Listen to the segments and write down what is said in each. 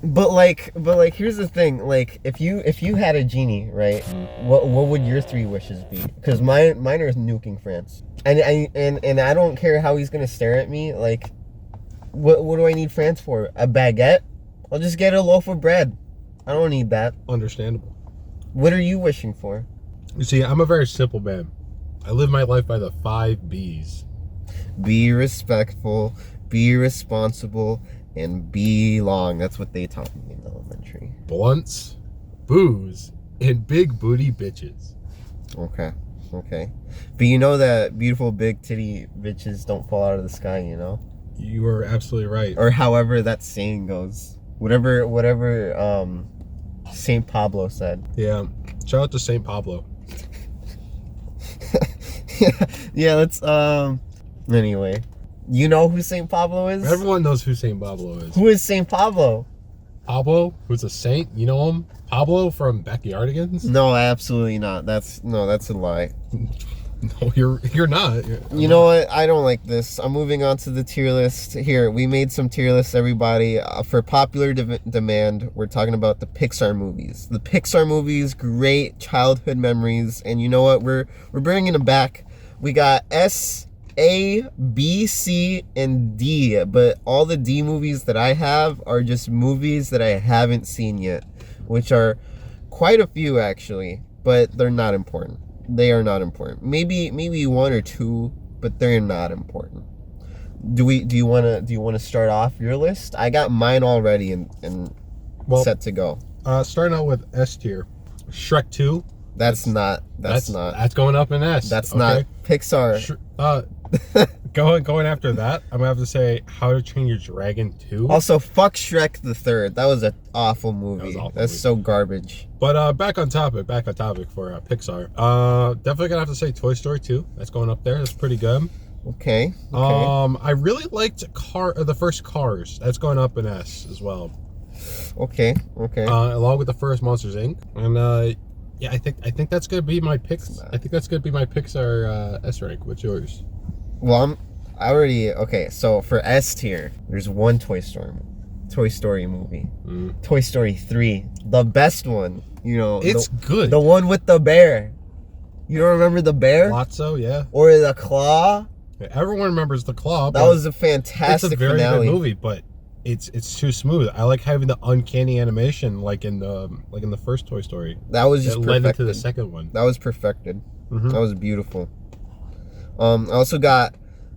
But here's the thing. Like, if you had a genie, right? What would your 3 wishes be? Because mine are nuking France, and I don't care how he's gonna stare at me. Like, what do I need France for? A baguette? I'll just get a loaf of bread. I don't need that. Understandable. What are you wishing for? You see, I'm a very simple man. I live my life by the 5 B's. Be respectful, be responsible, and be long. That's what they taught me in elementary. Blunts, booze, and big booty bitches. Okay. But you know that beautiful big titty bitches don't fall out of the sky, you know? You are absolutely right. Or however that saying goes. Whatever St. Pablo said. Yeah. Shout out to St. Pablo. Yeah, let's anyway. You know who St. Pablo is? Everyone knows who St. Pablo is. Who is St. Pablo? Pablo, who's a saint, you know him? Pablo from Backyardigans? No, absolutely not. That's a lie. No, you're not. You know what? I don't like this. I'm moving on to the tier list. Here, we made some tier lists, everybody. For popular demand, we're talking about the Pixar movies. The Pixar movies, great childhood memories. And you know what? We're bringing them back. We got S, A, B, C, and D. But all the D movies that I have are just movies that I haven't seen yet, which are quite a few, actually. But they're not important. They are not important. Maybe 1 or 2, but they're not important. Do you wanna start off your list? I got mine already and set to go. Starting out with S tier. Shrek 2. That's not. That's going up in S. That's okay. Not Pixar. Going after that, I'm gonna have to say How to Train Your Dragon 2. Also, fuck Shrek the Third. That was an awful movie. That's so garbage. But back on topic for Pixar. Definitely gonna have to say Toy Story 2. That's going up there. That's pretty good. Okay. I really liked the first Cars. That's going up in S as well. Okay. Along with the first Monsters Inc. And yeah, I think that's gonna be my Pixar. I think that's gonna be my Pixar S rank. What's yours? Well, okay. So for S tier, there's one Toy Story movie. Toy Story 3, the best one. You know, it's good. The one with the bear. You don't remember the bear? Lotso, yeah. Or the claw? Yeah, everyone remembers the claw. That was a fantastic It's a very finale. good movie, but it's too smooth. I like having the uncanny animation like in the first Toy Story. That was just perfected. Led into the second one. That was perfected. That was beautiful. I also got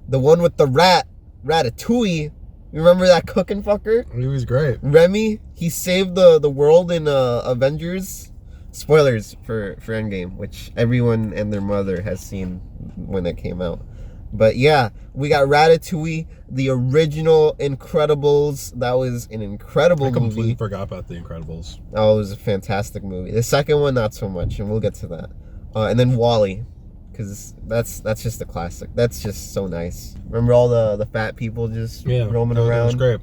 the one with the rat, Ratatouille. You remember that cooking fucker? He was great. Remy, he saved the world in Avengers. Spoilers for Endgame, which everyone and their mother has seen when it came out. But yeah, we got Ratatouille, the original Incredibles. That was an incredible movie. I completely forgot about The Incredibles. Oh, it was a fantastic movie. The second one, not so much, and we'll get to that. And then WALL-E, because that's just a classic. That's just so nice. Remember all the fat people just roaming around? It was great.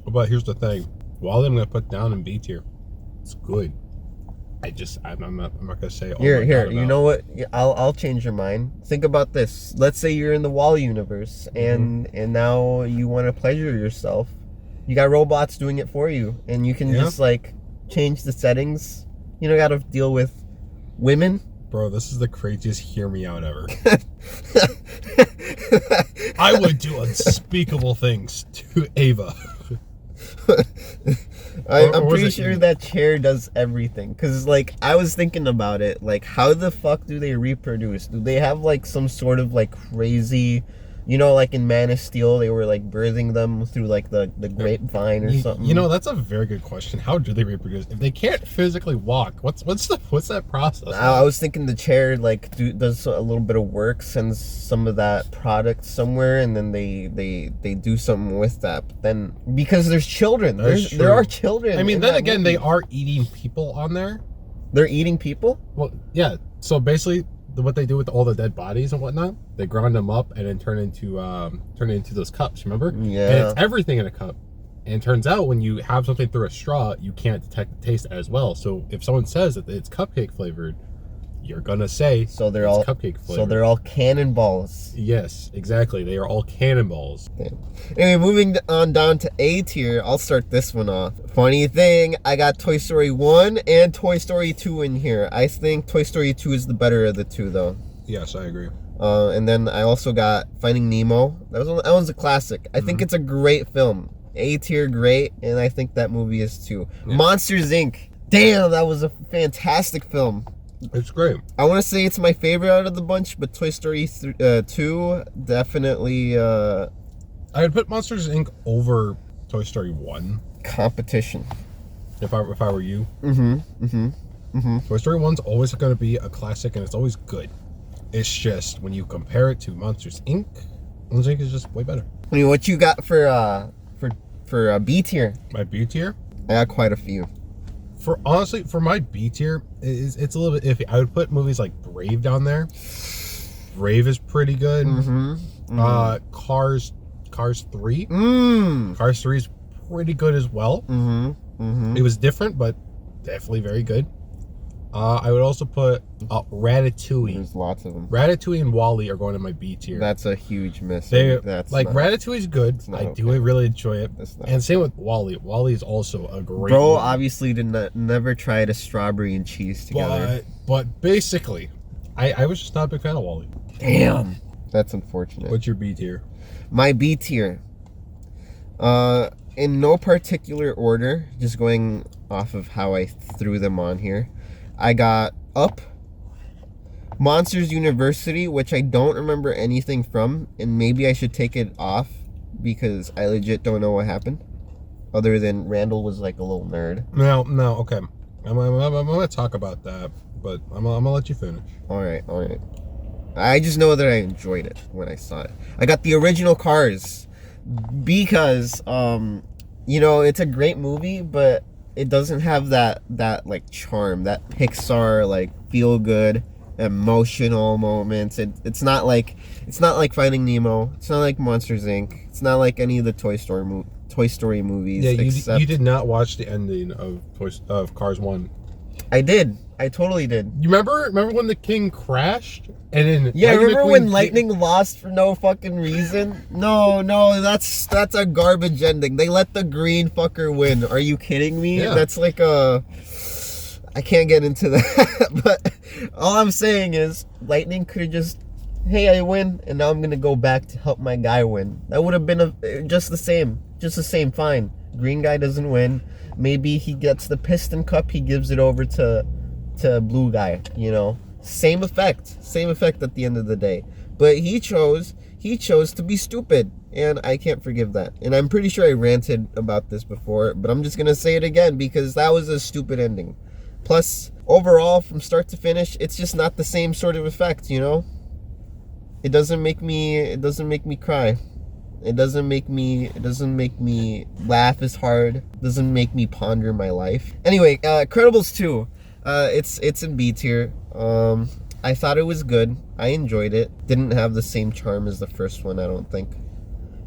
But here's the thing. WALL-E I'm going to put down in B tier. It's good. I'm not gonna say. Here. You know what? I'll change your mind. Think about this. Let's say you're in the WALL-E universe, and now you want to pleasure yourself. You got robots doing it for you, and you can just like change the settings. You don't got to deal with women. Bro, this is the craziest hear me out ever. I would do unspeakable things to Ava. I'm pretty sure that chair does everything. Because, like, I was thinking about it. Like, how the fuck do they reproduce? Do they have, like, some sort of, like, crazy... You know, like in Man of Steel, they were, like, birthing them through, like, the grapevine or something? You know, that's a very good question. How do they reproduce? If they can't physically walk, what's that process? I was thinking the chair, like, does a little bit of work, sends some of that product somewhere, and then they do something with that. But then, because there's children. There are children. I mean, then again, they are eating people on there. They're eating people? Well, yeah. So basically... what they do with all the dead bodies and whatnot, they grind them up and then turn it into those cups, remember? Yeah. And it's everything in a cup. And it turns out when you have something through a straw, you can't detect the taste as well. So if someone says that it's cupcake flavored, you're gonna say so they're it's all cupcake flavor. So they're all cannonballs. Yes, exactly. They are all cannonballs. Damn. Anyway, moving on down to A tier, I'll start this one off. Funny thing, I got Toy Story 1 and Toy Story 2 in here. I think Toy Story 2 is the better of the two, though. Yes, I agree. And then I also got Finding Nemo. That one's a classic. I think it's a great film. A tier, great, and I think that movie is too. Yeah. Monsters Inc. Damn, that was a fantastic film. It's great. I want to say it's my favorite out of the bunch, but Toy Story 2 definitely. I would put Monsters Inc. over Toy Story 1. Competition. If I were you. Mm-hmm. Toy Story 1's always going to be a classic, and it's always good. It's just when you compare it to Monsters Inc., Monsters Inc. is just way better. I mean, what you got for B tier? My B tier? I got quite a few. Honestly, for my B tier, it's a little bit iffy. I would put movies like Brave down there. Brave is pretty good. Cars 3. Cars 3 is pretty good as well. It was different, but definitely very good. I would also put Ratatouille. There's lots of them. Ratatouille and WALL-E are going to my B tier. That's a huge miss. Ratatouille's good. I do really enjoy it. And same with WALL-E. WALL-E is also a great Bro movie. Obviously did never tried a strawberry and cheese together. But basically, I was just not a big fan of WALL-E. Damn. That's unfortunate. What's your B tier? My B tier. In no particular order, just going off of how I threw them on here. I got Up, Monsters University, which I don't remember anything from, and maybe I should take it off because I legit don't know what happened, other than Randall was like a little nerd. No, okay. I'm gonna talk about that, but I'm gonna let you finish. All right. I just know that I enjoyed it when I saw it. I got the original Cars because, it's a great movie, but it doesn't have that like charm, that Pixar like feel good emotional moments. It's not like Finding Nemo. It's not like Monsters Inc. It's not like any of the Toy Story movies. Yeah, you did not watch the ending of Cars 1. I did. I totally did. You remember when the king crashed and then remember when Lightning lost for no fucking reason? No, that's a garbage ending. They let the green fucker win. Are you kidding me? Yeah. That's like I can't get into that. But all I'm saying is Lightning could have just, hey, I win, and now I'm gonna go back to help my guy win. That would have been just the same. Fine. Green guy doesn't win. Maybe he gets the piston cup. He gives it over to blue guy. Same effect at the end of the day. But he chose to be stupid, and I can't forgive that. And I'm pretty sure I ranted about this before, but I'm just gonna say it again because that was a stupid ending. Plus, overall, from start to finish, it's just not the same sort of effect. It doesn't make me cry. It doesn't make me laugh as hard. It doesn't make me ponder my life. Anyway, Incredibles 2. It's in B tier. I thought it was good. I enjoyed it. Didn't have the same charm as the first one, I don't think.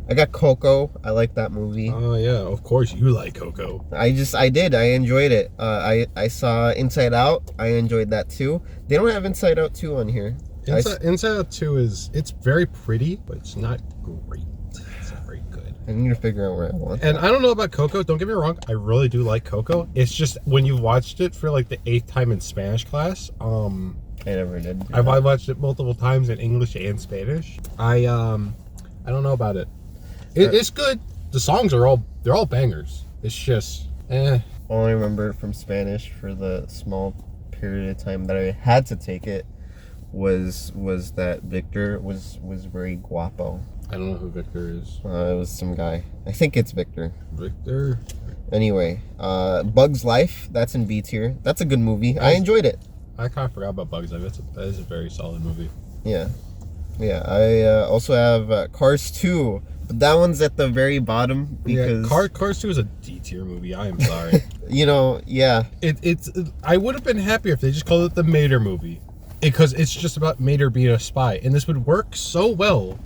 I got Coco. I like that movie. Oh yeah, of course you like Coco. I did. I enjoyed it. I saw Inside Out. I enjoyed that too. They don't have Inside Out 2 on here. Inside Out 2 it's very pretty, but it's not great. It's not very good. I need to figure out where I want And that. I don't know about Coco. Don't get me wrong. I really do like Coco. It's just when you watched it for like the 8th time in Spanish class. I never did. I watched it multiple times in English and Spanish. I don't know about it. It's good. The songs are all bangers. It's just All I remember from Spanish for the small period of time that I had to take it was that Victor was very guapo. I don't know who Victor is. It was some guy. I think it's Victor. Victor. Anyway, Bug's Life. That's in B tier. That's a good movie. I enjoyed it. I kind of forgot about Bug's Life. That is a very solid movie. Yeah. I also have Cars 2, but that one's at the very bottom because Cars 2 is a D tier movie. I am sorry. Yeah. It's. I would have been happier if they just called it the Mater movie, because it's just about Mater being a spy, and this would work so well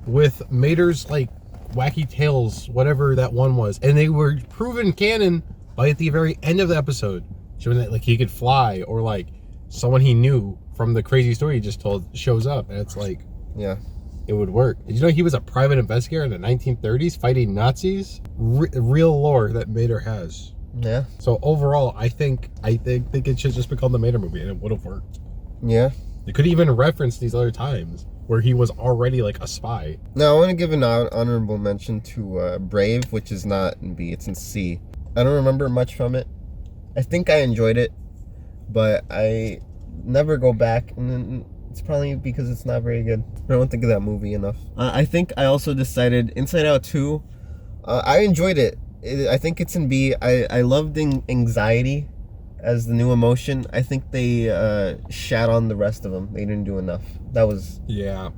with Mater's like wacky tales, whatever that one was, and they were proven canon by at the very end of the episode, showing that like he could fly, or like someone he knew from the crazy story he just told shows up, and it's like, yeah, it would work. Did you know he was a private investigator in the 1930s fighting Nazis? Real lore that Mater has. Yeah. So overall, I think it should just be called the Mater movie, and it would have worked. Yeah. They could even reference these other times where he was already like a spy. Now I want to give an honorable mention to Brave, which is not in B, it's in C. I don't remember much from it. I think I enjoyed it, but I never go back, and it's probably because it's not very good. I don't think of that movie enough. I think I also decided Inside Out 2, I enjoyed it. I think it's in B. I loved anxiety as the new emotion. I think they shat on the rest of them. They didn't do enough. That was... Yeah.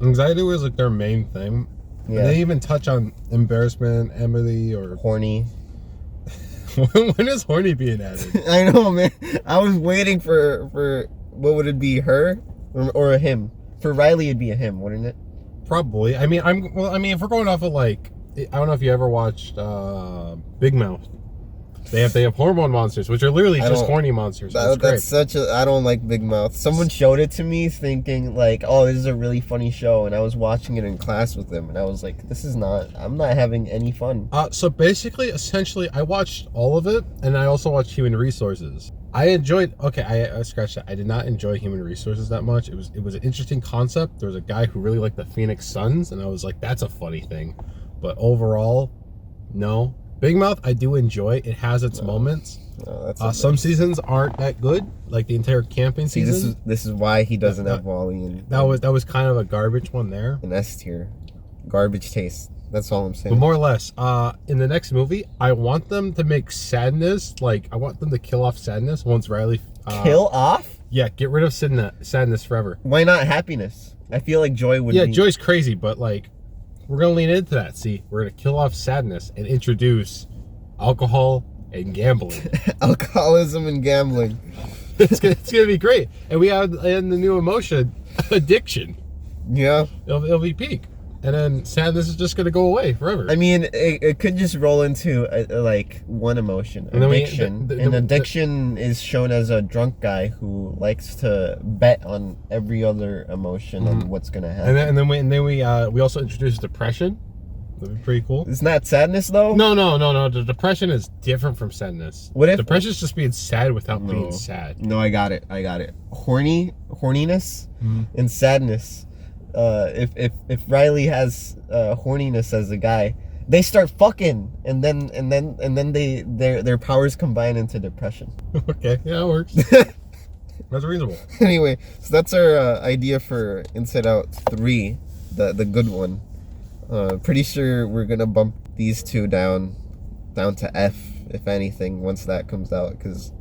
Anxiety was like their main thing. Yeah. And they even touch on embarrassment, empathy, or... Horny. When is horny being added? I know, man. I was waiting for what would it be, her or a him? For Riley, it'd be a him, wouldn't it? Probably. I mean, if we're going off of like, I don't know if you ever watched Big Mouth. They have hormone monsters, which are literally just horny monsters. That's such a... I don't like Big Mouth. Someone showed it to me thinking like, oh, this is a really funny show, and I was watching it in class with them, and I was like, this is not... I'm not having any fun. So basically, essentially, I watched all of it, and I also watched Human Resources. I enjoyed... Okay, I scratched that. I did not enjoy Human Resources that much. It was an interesting concept. There was a guy who really liked the Phoenix Suns, and I was like, that's a funny thing. But overall, no. Big Mouth, I do enjoy. It has its moments. Some seasons aren't that good, like the entire camping season. This is why he doesn't have Wally. And that was kind of a garbage one there. An S tier, garbage taste. That's all I'm saying. But more or less, in the next movie, I want them to make sadness, like I want them to kill off sadness once Riley. Kill off? Yeah, get rid of sadness forever. Why not happiness? I feel like joy would. Yeah, joy's crazy, but like. We're going to lean into that. See, we're going to kill off sadness and introduce alcohol and gambling. Alcoholism and gambling. It's going to be great. And we have in the new emotion, addiction. Yeah. It'll be peak. And then sadness is just going to go away forever. I mean, it could just roll into like one emotion, addiction. And addiction is shown as a drunk guy who likes to bet on every other emotion and what's going to happen. And then we also introduce depression. That'd be pretty cool. Isn't that sadness though? No. The depression is different from sadness. What if depression is just being sad without being sad? No, I got it. Horniness and sadness. If Riley has horniness as a guy, they start fucking, and then their powers combine into depression. Okay, yeah, it works. That's reasonable. Anyway, so that's our idea for Inside Out 3, the good one. Pretty sure we're gonna bump these two down to F, if anything, once that comes out, because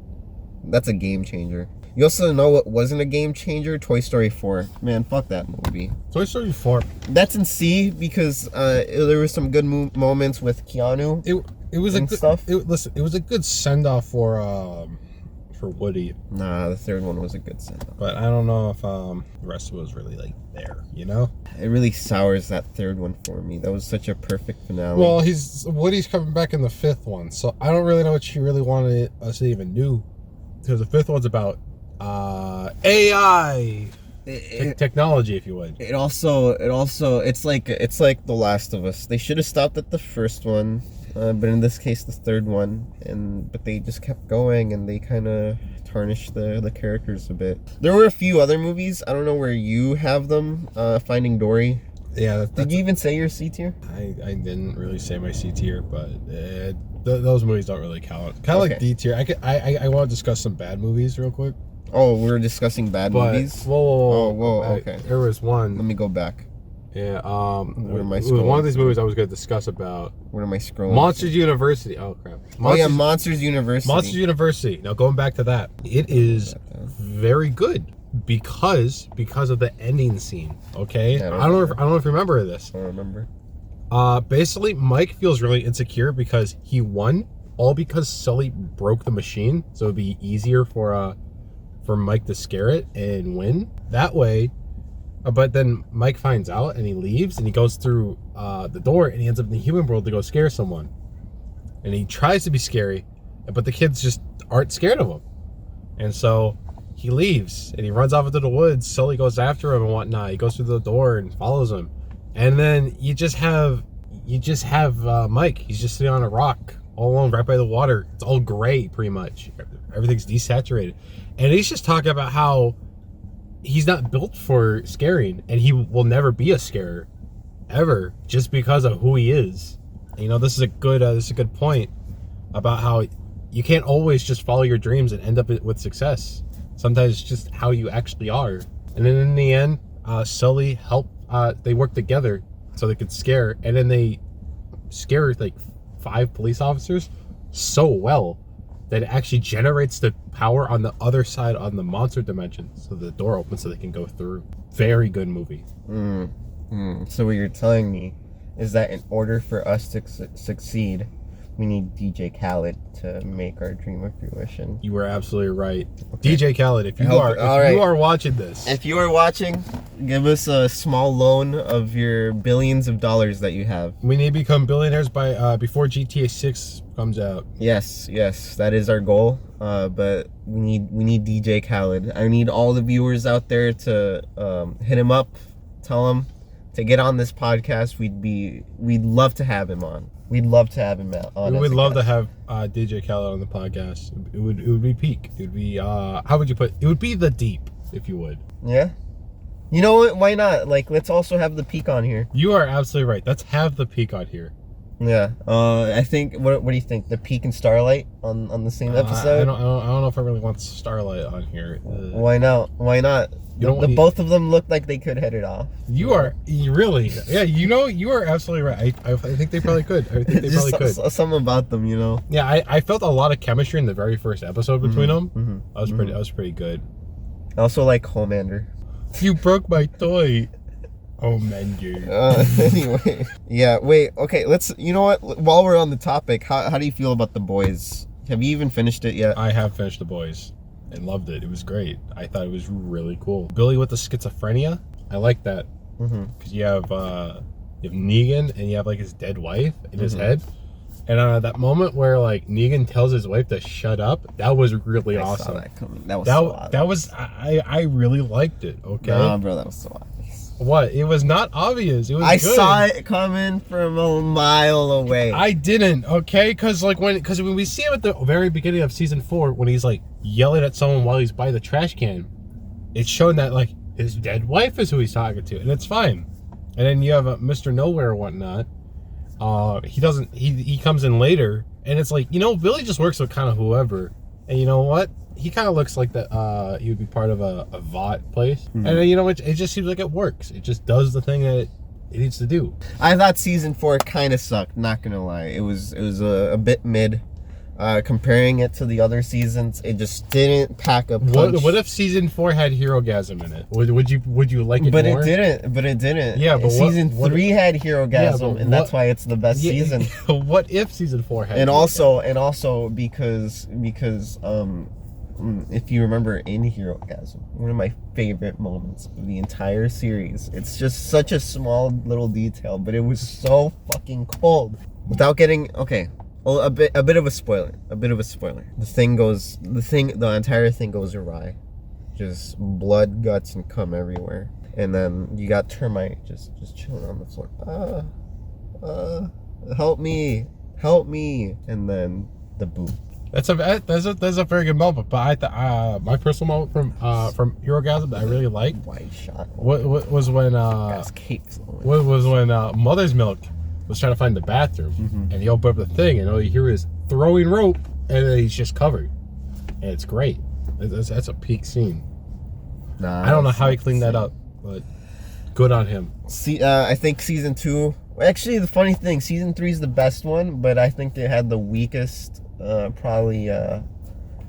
that's a game changer. You also know what wasn't a game changer? Toy Story 4. Man, fuck that movie. Toy Story 4. That's in C because there were some good moments with Keanu. It was and a good stuff. It was a good send off for Woody. Nah, the third one was a good send off. But I don't know if the rest was really like there. You know. It really sours that third one for me. That was such a perfect finale. Well, Woody's coming back in the fifth one, so I don't really know what she really wanted us to even do, because the fifth one's about. AI technology, if you would. It also it's like The Last of Us. They should have stopped at the first one, but in this case the third one, but they just kept going, and they kind of tarnished the characters a bit. There were a few other movies. I don't know where you have them. Finding Dory. Yeah. Did you even say your C tier? I didn't really say my C tier, but those movies don't really count. Kind of like D tier. I want to discuss some bad movies real quick. Oh, we're discussing bad movies? Whoa, okay. There was one. Let me go back. Yeah, where am I scrolling? One of these movies I was going to discuss about. Where am I scrolling? Monsters University. Oh, crap. Monsters University. Monsters University. Now, going back to that. It is very good because of the ending scene, okay? I don't know if you remember this. I don't remember. Basically, Mike feels really insecure because he won, all because Sully broke the machine, so it'd be easier for Mike to scare it and win that way. But then Mike finds out and he leaves and he goes through the door and he ends up in the human world to go scare someone. And he tries to be scary, but the kids just aren't scared of him. And so he leaves and he runs off into the woods. Sully goes after him and whatnot. He goes through the door and follows him. And then you just have Mike. He's just sitting on a rock all alone right by the water. It's all gray pretty much. Everything's desaturated. And he's just talking about how he's not built for scaring, and he will never be a scarer ever, just because of who he is. You know, this is a good point about how you can't always just follow your dreams and end up with success. Sometimes it's just how you actually are. And then in the end, Sully they work together so they could scare, and then they scare like 5 police officers so well that it actually generates the power on the other side on the monster dimension, so the door opens so they can go through. Very good movie. So what you're telling me is that in order for us to succeed, we need DJ Khaled to make our dream a fruition. You were absolutely right. Okay. DJ Khaled, if you are watching this. If you are watching, give us a small loan of your billions of dollars that you have. We need to become billionaires by before GTA 6 comes out. Yes, that is our goal. But we need DJ Khaled. I need all the viewers out there to hit him up, tell him to get on this podcast. We'd love to have him on. We'd love to have him on. We would love to have DJ Khaled on the podcast. It would be peak. It would be how would you put? It would be the deep, if you would. Yeah. You know what? Why not? Like, let's also have the peak on here. You are absolutely right. Let's have the peak on here. Yeah. I think. What do you think? The peak and Starlight on the same episode. I don't know if I really want Starlight on here. Why not? Why not? Both of them look like they could hit it off. You really, yeah. You are absolutely right. I think they probably could. I think they probably could. Something about them, you know. Yeah, I felt a lot of chemistry in the very first episode between them. Mm-hmm. That was pretty good. I also like Homelander. You broke my toy. Homelander. Anyway, yeah. Wait. Okay. You know what? While we're on the topic, how do you feel about The Boys? Have you even finished it yet? I have finished The Boys. And loved it. It was great. I thought it was really cool. Billy with the schizophrenia, I like that because you have Negan and you have like his dead wife in his head, and that moment where like Negan tells his wife to shut up, that was really awesome. Saw that coming. That was I really liked it. Okay, nah, bro, that was so obvious. What? It was not obvious. It was. I saw it coming from a mile away. I didn't. Okay, because when we see him at the very beginning of season 4, when he's like yelling at someone while he's by the trash can, it's shown that like his dead wife is who he's talking to, and it's fine. And then you have Mr. Nowhere and whatnot. He comes in later, and it's like, Billy just works with kind of whoever, and you know what? He kind of looks like that. He would be part of a VOT place, and then, it just seems like it works. It just does the thing that it needs to do. I thought season 4 kind of sucked. Not gonna lie, it was a bit mid. Comparing it to the other seasons, it just didn't pack a punch. What if season 4 had Herogasm in it? Would you like it more? But it didn't. Yeah, but season 3 had Herogasm, and that's why it's the best season. What if season 4 had? And also because if you remember in Herogasm, one of my favorite moments of the entire series. It's just such a small little detail, but it was so fucking cold. Without getting well, a bit of a spoiler. The entire thing goes awry. Just blood, guts, and cum everywhere. And then you got Termite just chilling on the floor. Help me. And then the boot. That's a very good moment. But I thought my personal moment from Herogasm that I really liked. Wide shot. What was when Mother's Milk was trying to find the bathroom, and he opened up the thing, and all you hear is throwing rope, and then he's just covered, and it's great. That's a peak scene. I don't know how he cleaned that up, but good on him. See, I think season 2. Actually, the funny thing, season 3 is the best one, but I think it had the weakest, probably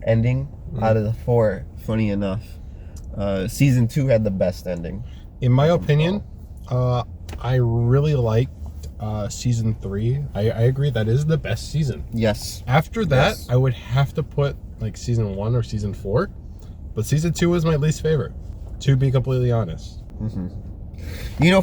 ending out of the 4. Funny enough, season 2 had the best ending. In my opinion, I really liked season 3. I agree that is the best season. Yes. After that, I would have to put like season 1 or season 4, but season 2 was my least favorite, to be completely honest.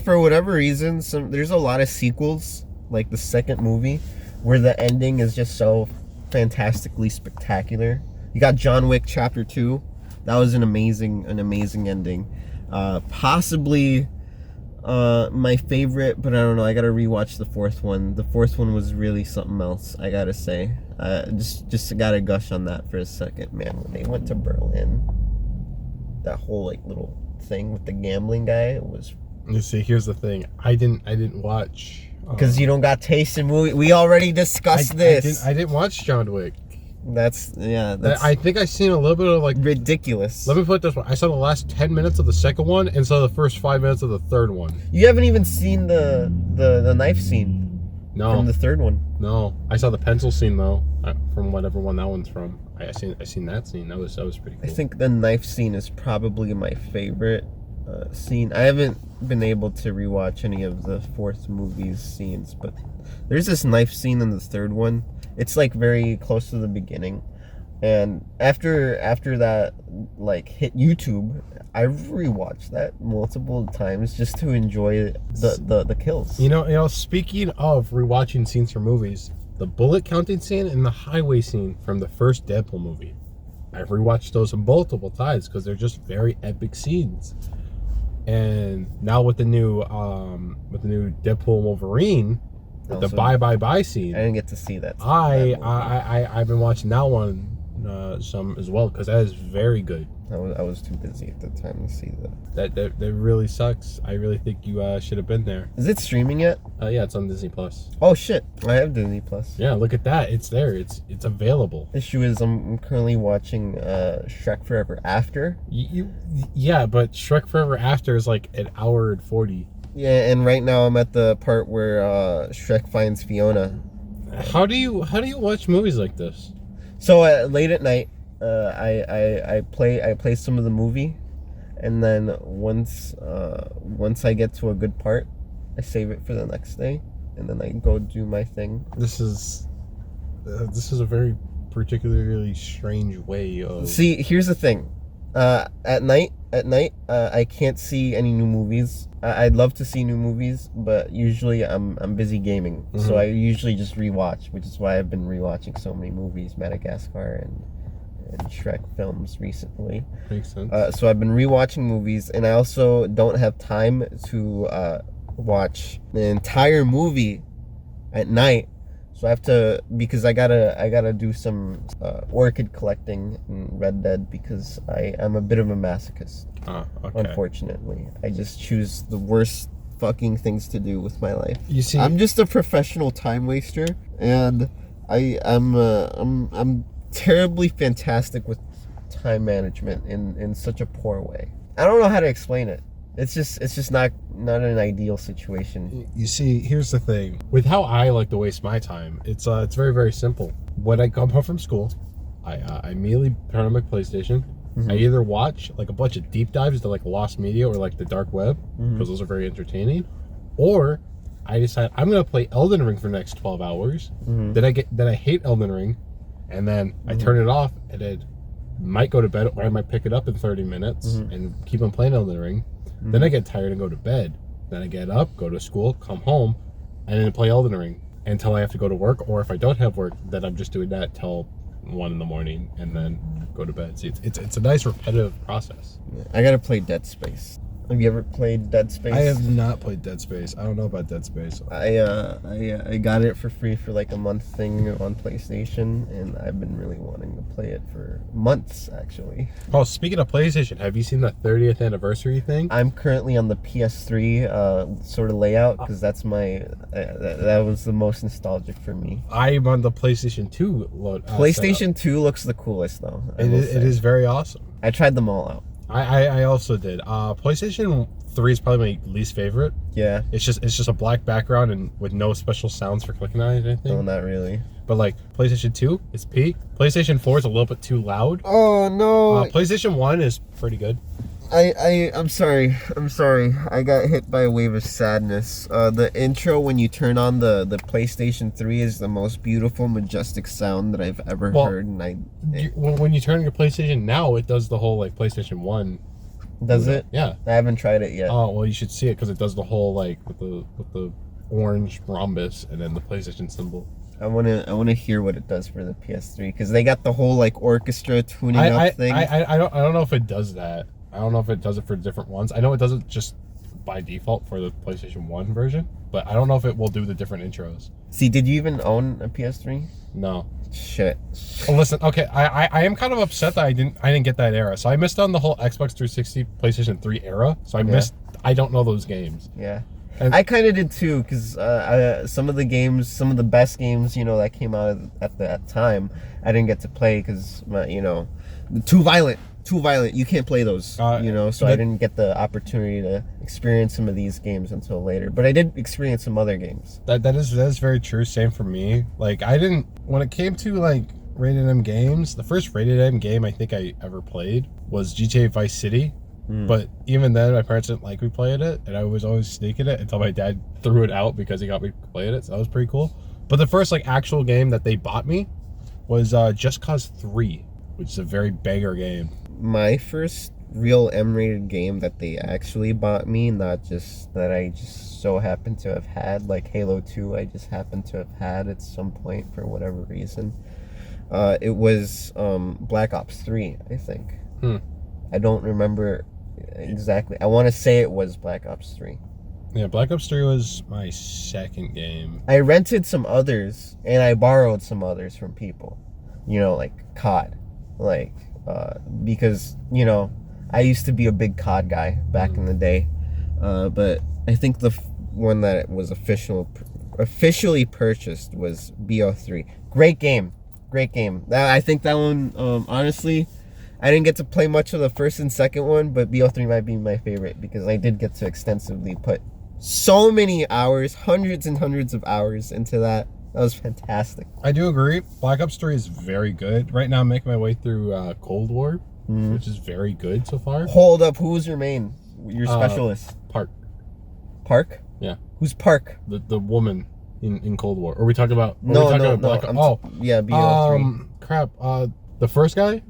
For whatever reason, there's a lot of sequels, like the second movie, where the ending is just so fantastically spectacular. You got John Wick Chapter 2, That was an amazing ending. Possibly my favorite, but I don't know. I gotta rewatch the fourth one. The fourth one was really something else, I gotta say. Just gotta gush on that for a second, man. When they went to Berlin, that whole like little thing with the gambling guy was. You see, here's the thing. I didn't watch. Because you don't got taste in movie. We already discussed this. I didn't watch John Wick. That's I think I seen a little bit of like ridiculous. Let me put it this way: I saw the last 10 minutes of the second one and saw the first 5 minutes of the third one. You haven't even seen the knife scene. No. From the third one. No, I saw the pencil scene though, from whatever one that one's from. I seen that scene. That was pretty cool. I think the knife scene is probably my favorite scene. I haven't been able to rewatch any of the fourth movie's scenes, but there's this knife scene in the third one. It's like very close to the beginning, and after that like hit YouTube, I've rewatched that multiple times just to enjoy the kills. You know. Speaking of rewatching scenes from movies, the bullet counting scene and the highway scene from the first Deadpool movie, I've rewatched those multiple times because they're just very epic scenes. And now with the new Deadpool Wolverine, the bye scene. I didn't get to see that. I've been watching that one some as well because that is very good. I was too busy at the time to see that. That really sucks. I really think you should have been there. Is it streaming yet? Yeah, it's on Disney Plus. Oh shit, I have Disney Plus. Yeah, look at that. It's there. It's available. Issue is I'm currently watching Shrek Forever After. Yeah, but Shrek Forever After is like an hour and 40. Yeah, and right now I'm at the part where Shrek finds Fiona. How do you watch movies like this? So late at night, I play some of the movie, and then once I get to a good part, I save it for the next day, and then I go do my thing. This is a very particularly strange way of. See, here's the thing. At night, I can't see any new movies. I'd love to see new movies, but usually I'm busy gaming, so I usually just rewatch, which is why I've been rewatching so many movies, Madagascar and Shrek films recently. Makes sense. So I've been rewatching movies, and I also don't have time to watch the entire movie at night. So I have to, because I gotta do some orchid collecting in Red Dead because I'm a bit of a masochist. Okay. Unfortunately, I just choose the worst fucking things to do with my life. You see, I'm just a professional time waster, and I'm terribly fantastic with time management in such a poor way. I don't know how to explain it. It's just not an ideal situation. You see, here's the thing. With how I like to waste my time, it's very, very simple. When I come home from school, I immediately turn on my PlayStation. I either watch like a bunch of deep dives to like lost media or like the dark web, because those are very entertaining, or I decide I'm gonna play Elden Ring for the next 12 hours. Then I hate Elden Ring, and then I turn it off, and it might go to bed, or I might pick it up in 30 minutes and keep on playing Elden Ring. Then I get tired and go to bed. Then I get up, go to school, come home, and then play Elden Ring until I have to go to work. Or if I don't have work, then I'm just doing that till 1 in the morning and then go to bed. See, it's a nice repetitive process. I gotta play Dead Space. Have you ever played Dead Space? I have not played Dead Space. I don't know about Dead Space. I got it for free for like a month thing on PlayStation, and I've been really wanting to play it for months actually. Oh, speaking of PlayStation, have you seen the 30th anniversary thing? I'm currently on the PS3 sort of layout because that's my that was the most nostalgic for me. I'm on the PlayStation 2 load. PlayStation 2 looks the coolest though. It is very awesome. I tried them all out. I also did. PlayStation 3 is probably my least favorite. Yeah. It's just a black background and with no special sounds for clicking on it or anything. No, not really. But like PlayStation 2 is peak. PlayStation 4 is a little bit too loud. Oh no. PlayStation 1 is pretty good. I'm sorry. I got hit by a wave of sadness. The intro when you turn on the PlayStation 3 is the most beautiful, majestic sound that I've ever heard. And when you turn your PlayStation now, it does the whole like PlayStation 1. Does it? Yeah. I haven't tried it yet. Oh well, you should see it because it does the whole like with the orange rhombus and then the PlayStation symbol. I wanna hear what it does for the PS3 because they got the whole like orchestra tuning up thing. I don't know if it does that. I don't know if it does it for different ones. I know it does it just by default for the PlayStation 1 version, but I don't know if it will do the different intros. See, did you even own a PS3? No. Shit. Oh, listen, okay, I am kind of upset that I didn't get that era. So I missed on the whole Xbox 360, PlayStation 3 era. So I don't know those games. Yeah. And I kind of did too, because some of the best games, that came out at that time, I didn't get to play because, too violent. You can't play those, so I didn't get the opportunity to experience some of these games until later. But I did experience some other games. That is very true. Same for me. Like, when it came to like rated M games, the first rated M game I think I ever played was GTA Vice City. But even then, my parents didn't like me playing it, and I was always sneaking it until my dad threw it out because he got me playing it. So that was pretty cool. But the first like actual game that they bought me was Just Cause 3, which is a very banger game. My first real M-rated game that they actually bought me, not just that I just so happened to have had, like Halo 2, I just happened to have had at some point for whatever reason. It was Black Ops 3, I think. I don't remember exactly. I want to say it was Black Ops 3. Yeah, Black Ops 3 was my second game. I rented some others, and I borrowed some others from people. Like COD. Because, I used to be a big COD guy back in the day. But I think the one that was officially purchased was BO3. Great game. I think that one, honestly, I didn't get to play much of the first and second one, but BO3 might be my favorite because I did get to extensively put so many hours, hundreds and hundreds of hours into that. That was fantastic. I do agree. Black Ops 3 is very good. Right now I'm making my way through Cold War, which is very good so far. Hold up, who's your main? Your specialist? Park. Park? Yeah. Who's Park? The woman in Cold War. Or we talking about No. yeah, BO3. Crap. The first guy?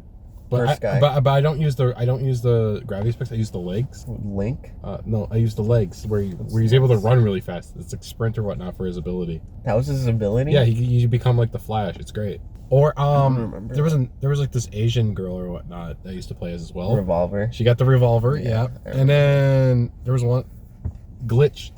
But I don't use the gravity sticks. I use the legs. Link? No, I use the legs where he's able to run really fast. It's like sprint or whatnot for his ability. That was his ability? Yeah, you become like the Flash. It's great. Or I don't remember. there was like this Asian girl or whatnot that I used to play as well. Revolver. She got the revolver, yeah. And then there was one the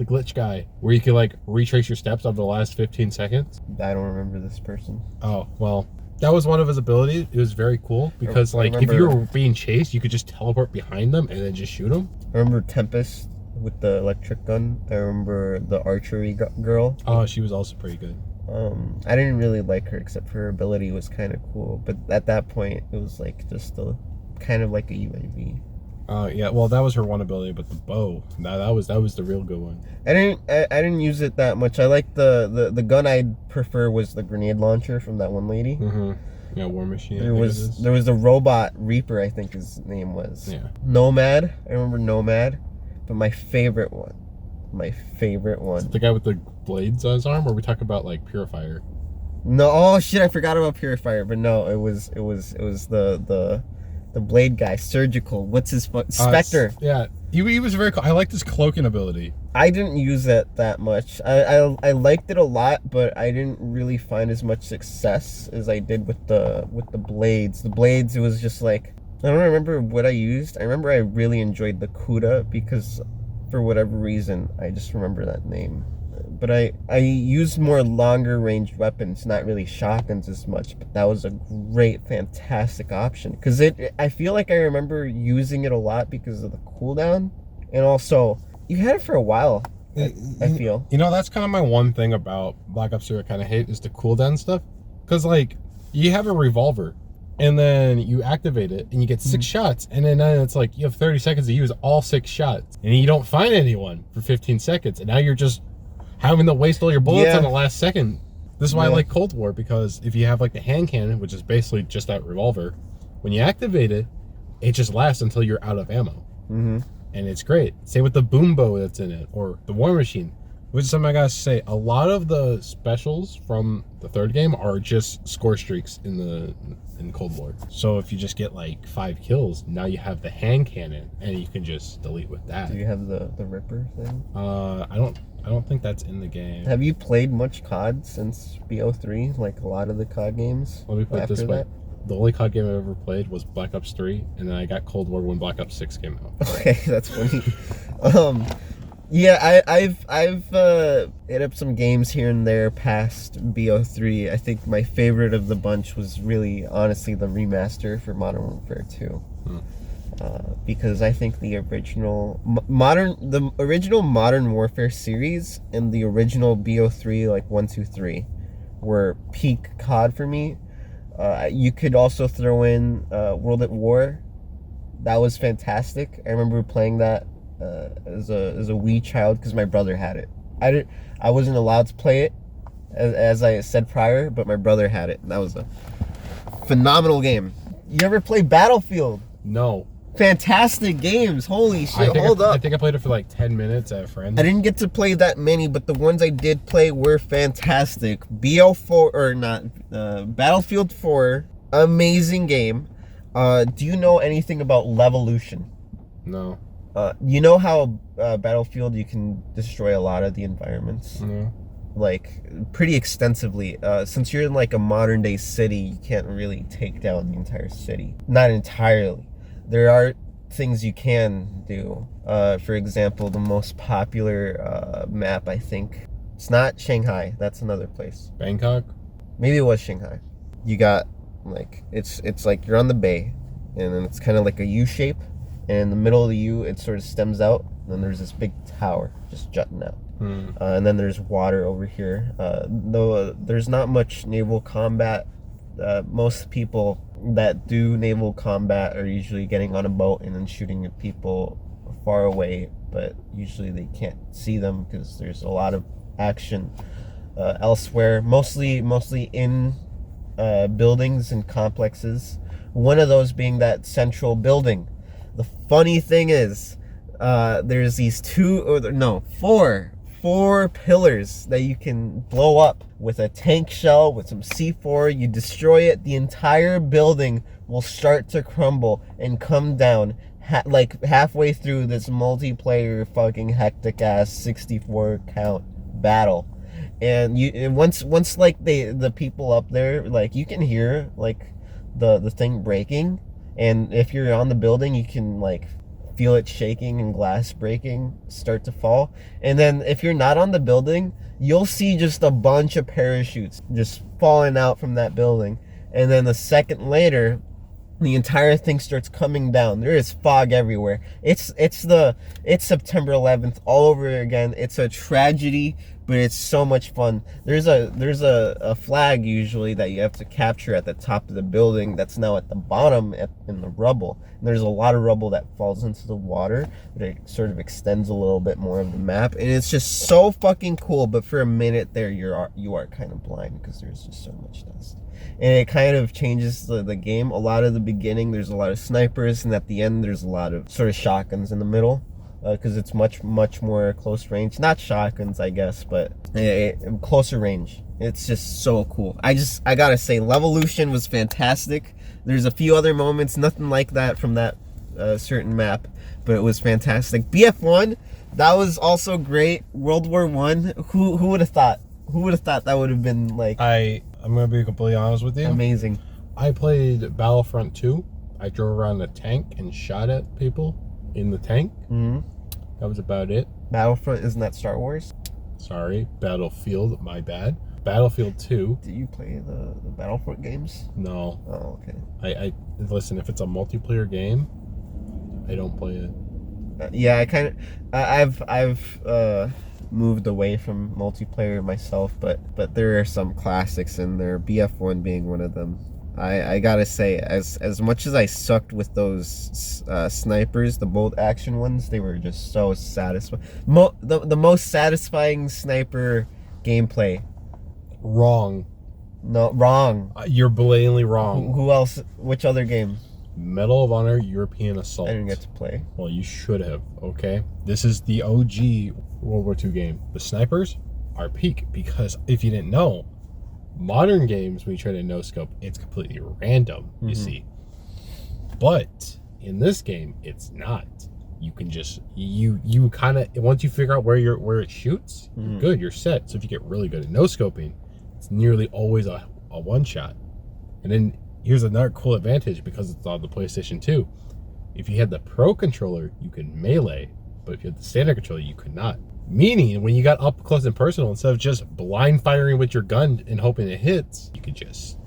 glitch guy, where you could like retrace your steps over the last 15 seconds. I don't remember this person. Oh, well. That was one of his abilities. It was very cool because, like, if you were being chased, you could just teleport behind them and then just shoot them. I remember Tempest with the electric gun. I remember the archery girl. Oh, she was also pretty good. I didn't really like her except for her ability was kind of cool. But at that point, it was like just kind of like a UAV. Yeah, well, that was her one ability, but the bow, that was the real good one. I didn't use it that much. I like the gun I'd prefer was the grenade launcher from that one lady. Yeah, War Machine. There was the robot Reaper, I think his name was. Yeah. Nomad. I remember Nomad, but my favorite one. The guy with the blades on his arm, or we talk about like Purifier? No, oh shit, I forgot about Purifier, but no, it was the blade guy, Surgical. What's his Spectre? Yeah, he was very cool. I liked his cloaking ability. I didn't use it that much. I liked it a lot, but I didn't really find as much success as I did with the blades. The blades, it was just like, I don't remember what I used. I remember I really enjoyed the Kuda because for whatever reason, I just remember that name. But I used more longer range weapons, not really shotguns as much, but that was a great, fantastic option. Because I feel like I remember using it a lot because of the cooldown. And also, you had it for a while, I feel. You know, that's kind of my one thing about Black Ops 2 I kind of hate is the cooldown stuff. Because, like, you have a revolver, and then you activate it, and you get 6 shots, and then it's like, you have 30 seconds to use all 6 shots. And you don't find anyone for 15 seconds, and now you're just having to waste all your bullets on the last second. This is why I like Cold War, because if you have like the hand cannon, which is basically just that revolver, when you activate it, it just lasts until you're out of ammo. And it's great. Same with the boom bow that's in it, or the War Machine, which is something I gotta say. A lot of the specials from the third game are just score streaks in Cold War. So if you just get like 5 kills, now you have the hand cannon, and you can just delete with that. Do you have the Ripper thing? I don't think that's in the game. Have you played much COD since BO3? Like a lot of the COD games? Let me put it this way. That? The only COD game I've ever played was Black Ops 3, and then I got Cold War when Black Ops 6 came out. Okay, that's funny. Yeah, I've hit up some games here and there past BO3. I think my favorite of the bunch was really, honestly, the remaster for Modern Warfare 2. Because I think the original Modern Warfare series and the original BO3, like 1, 2, 3, were peak COD for me. You could also throw in World at War. That was fantastic. I remember playing that as a wee child because my brother had it. I wasn't allowed to play it, as I said prior, but my brother had it, and that was a phenomenal game. You ever play Battlefield? No. Fantastic games. Holy shit. Hold up. I think I played it for like 10 minutes at a friend. I didn't get to play that many, but the ones I did play were fantastic. Battlefield 4, amazing game. Do you know anything about Levolution? No. You know how Battlefield, you can destroy a lot of the environments? No. Like, pretty extensively. Since you're in like a modern day city, you can't really take down the entire city. Not entirely. There are things you can do. For example, the most popular map, I think, it's not Shanghai. That's another place. Bangkok? Maybe it was Shanghai. You got like it's like you're on the bay, and then it's kind of like a U shape, and in the middle of the U, it sort of stems out, and then there's this big tower just jutting out. And then there's water over here. Though there's not much naval combat. Most people that do naval combat are usually getting on a boat and then shooting at people far away, but usually they can't see them because there's a lot of action elsewhere, mostly in buildings and complexes. One of those being that central building. The funny thing is, there's these four pillars that you can blow up with a tank shell, with some C4. You destroy it, the entire building will start to crumble and come down like halfway through this multiplayer fucking hectic ass 64 count battle. And once like the people up there, like, you can hear like the thing breaking, and if you're on the building, you can like feel it shaking and glass breaking, start to fall. And then if you're not on the building, you'll see just a bunch of parachutes just falling out from that building. And then a second later, the entire thing starts coming down. There is fog everywhere. It's September 11th all over again. It's a tragedy, but it's so much fun. There's a flag usually that you have to capture at the top of the building that's now at the bottom in the rubble. And there's a lot of rubble that falls into the water, but it sort of extends a little bit more of the map, and it's just so fucking cool. But for a minute there, you are kind of blind because there's just so much dust. And it kind of changes the game. A lot of the beginning, there's a lot of snipers, and at the end, there's a lot of sort of shotguns in the middle, because it's much more close range. Not shotguns, I guess, but closer range. It's just so cool. I gotta say, Levolution was fantastic. There's a few other moments, nothing like that from that certain map, but it was fantastic. BF1, that was also great. World War I, who would have thought? Who would have thought that would have been like... I'm going to be completely honest with you. Amazing. I played Battlefront 2. I drove around the tank and shot at people in the tank. Mm-hmm. That was about it. Battlefront, isn't that Star Wars? Sorry, Battlefield, my bad. Battlefield 2. Do you play the Battlefront games? No. Oh, okay. I listen, if it's a multiplayer game, I don't play it. Yeah, I've moved away from multiplayer myself, but there are some classics in there, BF1 being one of them. I gotta say, as much as I sucked with those snipers, the bolt action ones, they were just so satisfying. The most satisfying sniper gameplay. Wrong. No, wrong. You're blatantly wrong. Who else? Which other game? Medal of Honor European Assault. I didn't get to play. Well, you should have, okay? This is the OG World War II game. The snipers are peak, because if you didn't know, modern games, when you try to no-scope, it's completely random, you see. But in this game, it's not. you can just you kind of, once you figure out where it shoots, you're good, you're set. So if you get really good at no scoping, it's nearly always a one shot. And then here's another cool advantage, because it's on the PlayStation 2. If you had the Pro controller, you could melee, but if you had the standard controller, you could not. Meaning, when you got up close and personal, instead of just blind firing with your gun and hoping it hits, you could just,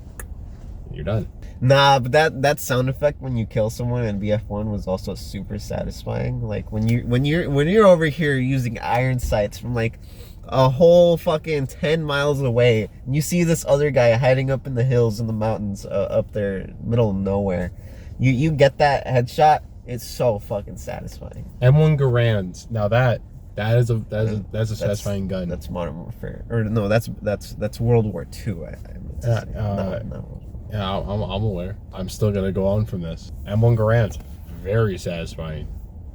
you're done. Nah, but that sound effect when you kill someone in BF1 was also super satisfying. Like when you're over here using iron sights from like a whole fucking 10 miles away, and you see this other guy hiding up in the hills in the mountains up there, middle of nowhere. You get that headshot. It's so fucking satisfying. M1 Garand. Now that's a satisfying gun. That's Modern Warfare, or no? That's World War II. Yeah, I'm aware. I'm still gonna go on from this. M1 Garand, very satisfying.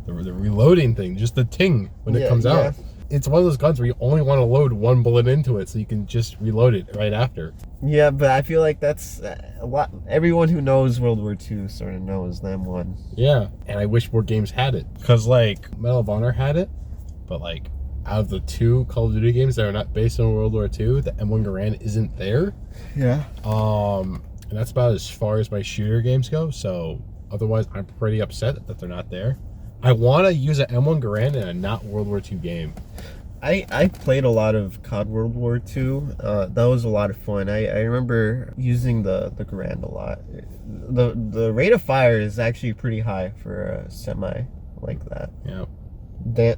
The reloading thing, just the ting when it comes out. It's one of those guns where you only want to load one bullet into it, so you can just reload it right after. Yeah, but I feel like that's a lot. Everyone who knows World War II sort of knows the M1. Yeah, and I wish more games had it, because like Medal of Honor had it, but like out of the 2 Call of Duty games that are not based on World War II, the M1 Garand isn't there. Yeah. And that's about as far as my shooter games go. So otherwise, I'm pretty upset that they're not there. I want to use an M1 Garand in a not World War II game. I played a lot of COD World War II. That was a lot of fun. I remember using the Garand a lot. The rate of fire is actually pretty high for a semi like that. Yeah.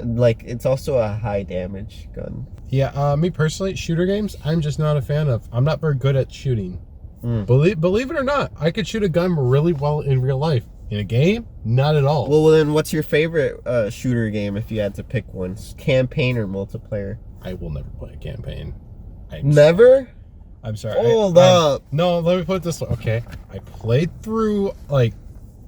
Like, it's also a high damage gun. Yeah, me personally, shooter games, I'm just not a fan of. I'm not very good at shooting. Believe it or not, I could shoot a gun really well in real life. In a game, not at all. Well, then what's your favorite shooter game if you had to pick one? Campaign or multiplayer? I will never play a campaign. Never? I'm sorry. Hold up. No, let me put it this way. Okay, I played through like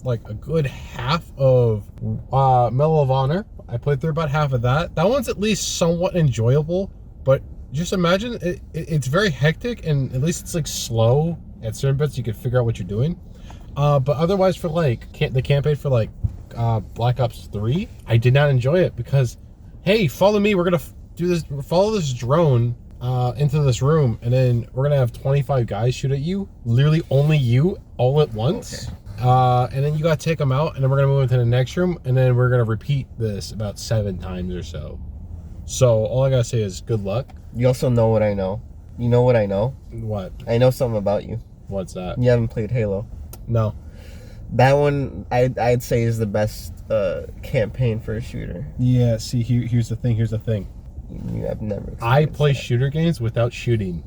a good half of Medal of Honor. I played through about half of that. That one's at least somewhat enjoyable, but just imagine it's very hectic, and at least it's like slow at certain bits. You can figure out what you're doing. But otherwise, for like the campaign for like Black Ops 3, I did not enjoy it because, hey, follow me. We're gonna do this. Follow this drone into this room, and then we're gonna have 25 guys shoot at you. Literally, only you, all at once. Okay. And then you gotta take them out, and then we're gonna move into the next room, and then we're gonna repeat this about 7 times or so. So all I gotta say is good luck. You also know what I know. You know what I know? What? I know something about you. What's that? You haven't played Halo. No. That one, I'd say, is the best campaign for a shooter. Yeah, see, here's the thing. You have never. I play shooter games without shooting.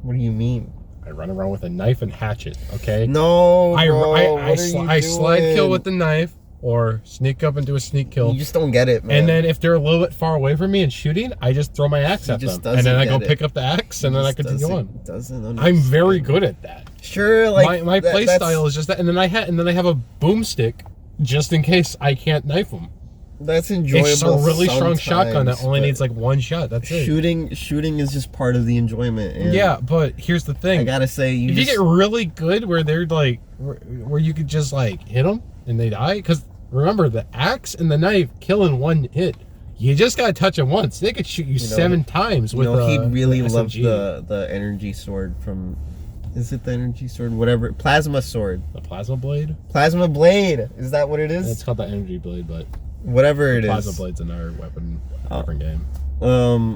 What do you mean? I run around with a knife and hatchet, okay? No, I slide kill with the knife, or sneak up and do a sneak kill. You just don't get it, man. And then if they're a little bit far away from me and shooting, I just throw my axe at them. And then I go pick up the axe, and then I continue on. I'm very good at that. Sure, like my play style is just that, and then I have a boomstick just in case I can't knife them. That's enjoyable. It's a really strong shotgun that only needs like one shot. That's it. Shooting is just part of the enjoyment. And yeah, but here's the thing. I gotta say, if you get really good where they're like, where you could just like hit them and they die, because remember the axe and the knife kill in one hit. You just gotta touch them once. They could shoot you 7 times with he really loved the energy sword from. Is it the energy sword? Whatever. Plasma sword. The plasma blade? Plasma blade. Is that what it is? It's called the energy blade, but whatever it is. Plasma blade's another weapon, different game.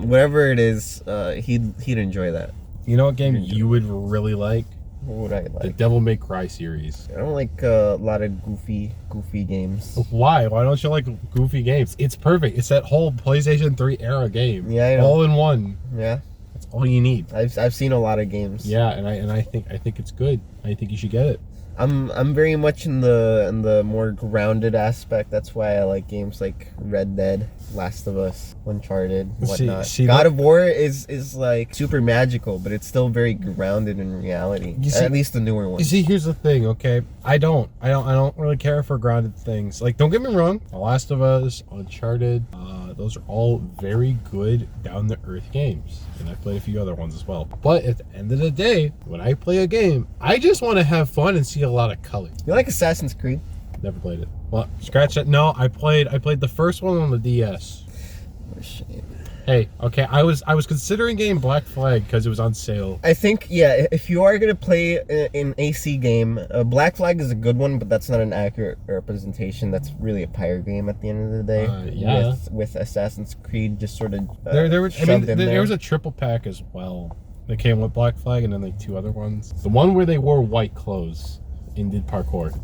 Whatever it is, he'd enjoy that. You know what game you would really like? What would I like? The Devil May Cry series. I don't like a lot of goofy games. Why? Why don't you like goofy games? It's perfect. It's that whole PlayStation 3 era game. Yeah, I know. All in one. Yeah. That's all you need. I've seen a lot of games. Yeah, and I think it's good. I think you should get it. I'm very much in the more grounded aspect. That's why I like games like Red Dead, Last of Us, Uncharted, whatnot. God of War is like super magical, but it's still very grounded in reality. At least the newer ones. You see, here's the thing, okay? I don't really care for grounded things. Like, don't get me wrong, The Last of Us, Uncharted, those are all very good down-to-earth games. And I've played a few other ones as well. But at the end of the day, when I play a game, I just want to have fun and see a lot of color. You like Assassin's Creed? Never played it. Well, scratch that. No, I played the first one on the DS. What a shame. Hey, okay, I was considering getting Black Flag because it was on sale. I think, yeah, if you are gonna play an AC game, Black Flag is a good one, but that's not an accurate representation. That's really a pirate game at the end of the day. Yeah. With Assassin's Creed just sort of there was there a triple pack as well that came with Black Flag, and then like 2 other ones. The one where they wore white clothes and did parkour.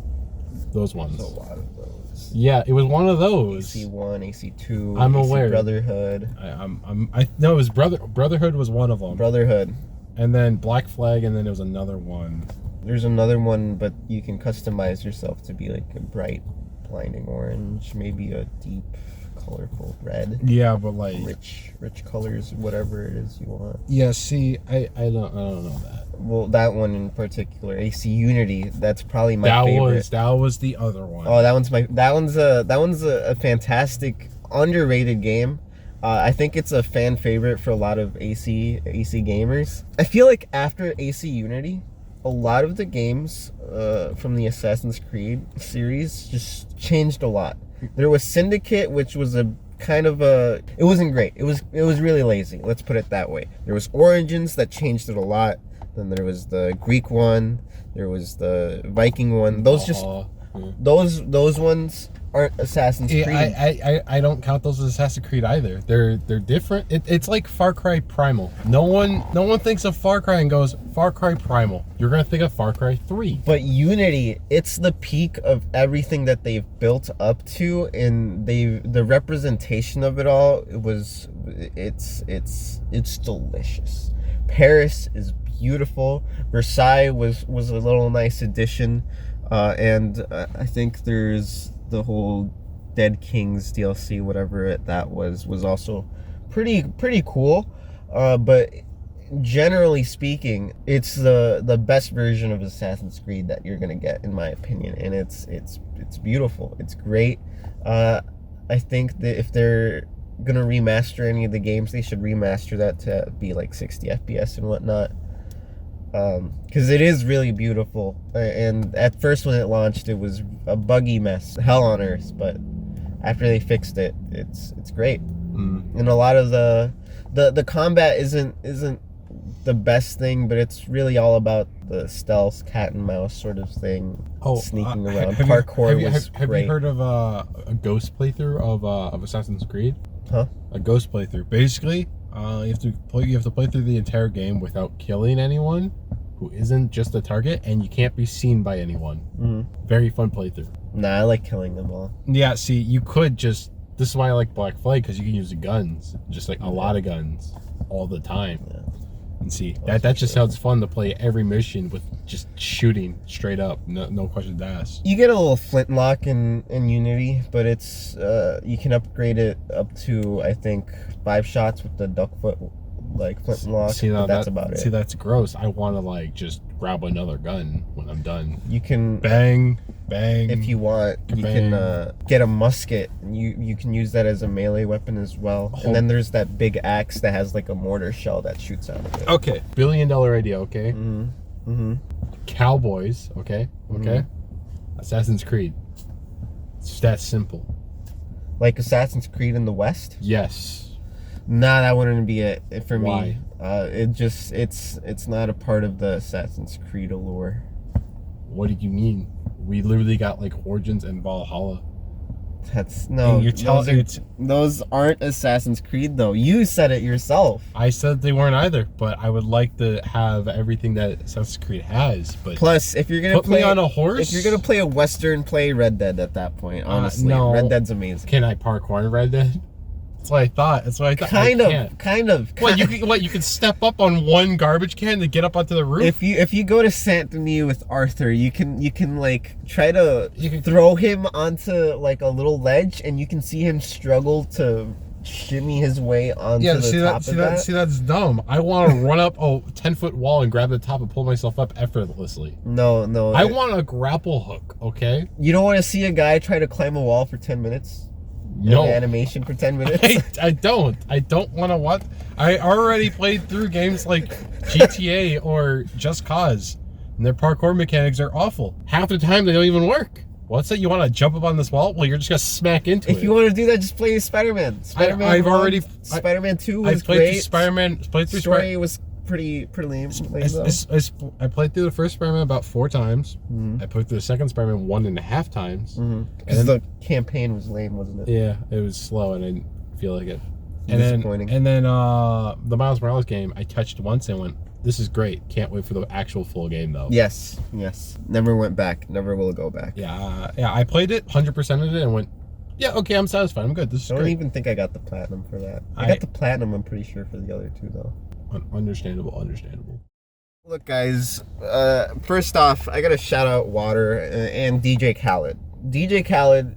Those ones. There's a lot of those. Yeah, it was one of those. AC1, AC2. I'm AC aware. Brotherhood. I know it was Brotherhood was one of them. Brotherhood. And then Black Flag, and then there was another one. There's another one, but you can customize yourself to be like a bright, blinding orange, maybe a deep, colorful red. Yeah, but like rich colors, whatever it is you want. Yeah, see, I don't know that. Well, that one in particular, AC Unity, that's probably my favorite. That was the other one. Oh, that one's a fantastic, underrated game. I think it's a fan favorite for a lot of AC gamers. I feel like after AC Unity, a lot of the games from the Assassin's Creed series just changed a lot. There was Syndicate, which was a kind of it wasn't great. It was really lazy. Let's put it that way. There was Origins that changed it a lot. Then there was the Greek one. There was the Viking one. Those those ones aren't Assassin's Creed. I don't count those as Assassin's Creed either. They're different. It's like Far Cry Primal. No one thinks of Far Cry and goes Far Cry Primal. You're gonna think of Far Cry 3. But Unity, it's the peak of everything that they've built up to, and the representation of it all. It's delicious. Paris is beautiful. Versailles was a little nice addition, and I think there's the whole Dead Kings DLC, whatever that was also pretty cool. But generally speaking, it's the best version of Assassin's Creed that you're gonna get, in my opinion, and it's beautiful. It's great. I think that if they're gonna remaster any of the games, they should remaster that to be like 60 FPS and whatnot, because it is really beautiful. And at first when it launched, it was a buggy mess, hell on earth, but after they fixed it, it's great. And a lot of the combat isn't the best thing, but it's really all about the stealth, cat and mouse sort of thing. Sneaking around. Parkour was great. Have you heard of a ghost playthrough of Assassin's Creed? Huh? A ghost playthrough. Basically, you have to play through the entire game without killing anyone who isn't just a target, and you can't be seen by anyone. Very fun playthrough. Nah, I like killing them all. Yeah, see, you could just. This is why I like Black Flag, because you can use the guns, just like a lot of guns, all the time. Yeah. And see, that just sounds fun to play every mission with just shooting straight up, no questions asked. You get a little flintlock in Unity, but it's you can upgrade it up to, I think, 5 shots with the duckfoot like flintlock. See, now that's about it. See, that's gross. I want to like just grab another gun when I'm done. You can bang. If you want, you can get a musket. You can use that as a melee weapon as well. And then there's that big axe that has like a mortar shell that shoots out of it. Okay, $1 billion idea. Okay. Cowboys. Okay. Assassin's Creed. It's that simple. Like Assassin's Creed in the West? Yes. Nah, that wouldn't be it for Why? me. It's not a part of the Assassin's Creed allure. What do you mean? We literally got like Origins and Valhalla. That's no. Those aren't Assassin's Creed though. You said it yourself. I said they weren't either, but I would like to have everything that Assassin's Creed has. But plus, if you're gonna put me on a horse, if you're gonna play a Western, play Red Dead at that point. Honestly, no. Red Dead's amazing. Can I parkour in Red Dead? That's what I thought. Kind of. You can step up on one garbage can to get up onto the roof. If you go to Saint Denis with Arthur, you can like try to throw him onto like a little ledge, and you can see him struggle to shimmy his way onto the top of that. See, that's dumb. I want to run up a 10-foot wall and grab the top and pull myself up effortlessly. No. I want a grapple hook. Okay. You don't want to see a guy try to climb a wall for 10 minutes. No animation for 10 minutes. I don't want to watch. I already played through games like GTA or Just Cause, and their parkour mechanics are awful. Half the time they don't even work. What's that? You want to jump up on this wall? Well, you're just gonna smack into it. If you want to do that, just play Spider-Man. Spider-Man 2 was great. Played through Story was pretty lame. I played through the first Spider-Man about 4 times. I played through the second Spider-Man 1.5 times. Because the campaign was lame, wasn't it? Yeah, it was slow and I didn't feel like it. Disappointing. And then the Miles Morales game, I touched once and went, this is great. Can't wait for the actual full game though. Yes. Never went back. Never will go back. Yeah. I played it, 100% of it, and went, yeah, okay, I'm satisfied. I'm good. This is great. I don't even think I got the platinum for that. I got the platinum, I'm pretty sure, for the other 2 though. Understandable. Look, guys. First off, I gotta shout out Water and DJ Khaled. DJ Khaled.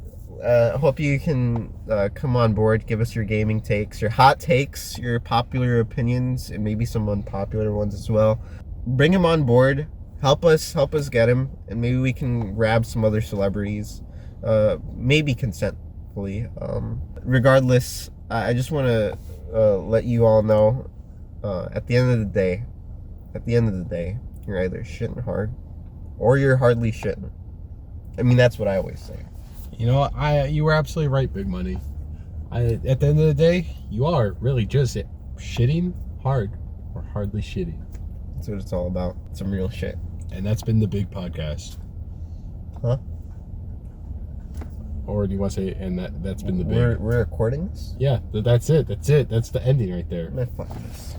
Hope you can come on board, give us your gaming takes, your hot takes, your popular opinions, and maybe some unpopular ones as well. Bring him on board, help us get him, and maybe we can grab some other celebrities, maybe consentfully. Regardless, I just want to let you all know, at the end of the day, you're either shitting hard, or you're hardly shitting. I mean, that's what I always say. You know, you were absolutely right, Big Money. At the end of the day, you are really just shitting hard or hardly shitting. That's what it's all about. Some real shit. And that's been the Big Podcast. Huh? Or do you want to say, and that's been the Big? We're recording this? Yeah, that's it. That's the ending right there. Man, fuck this.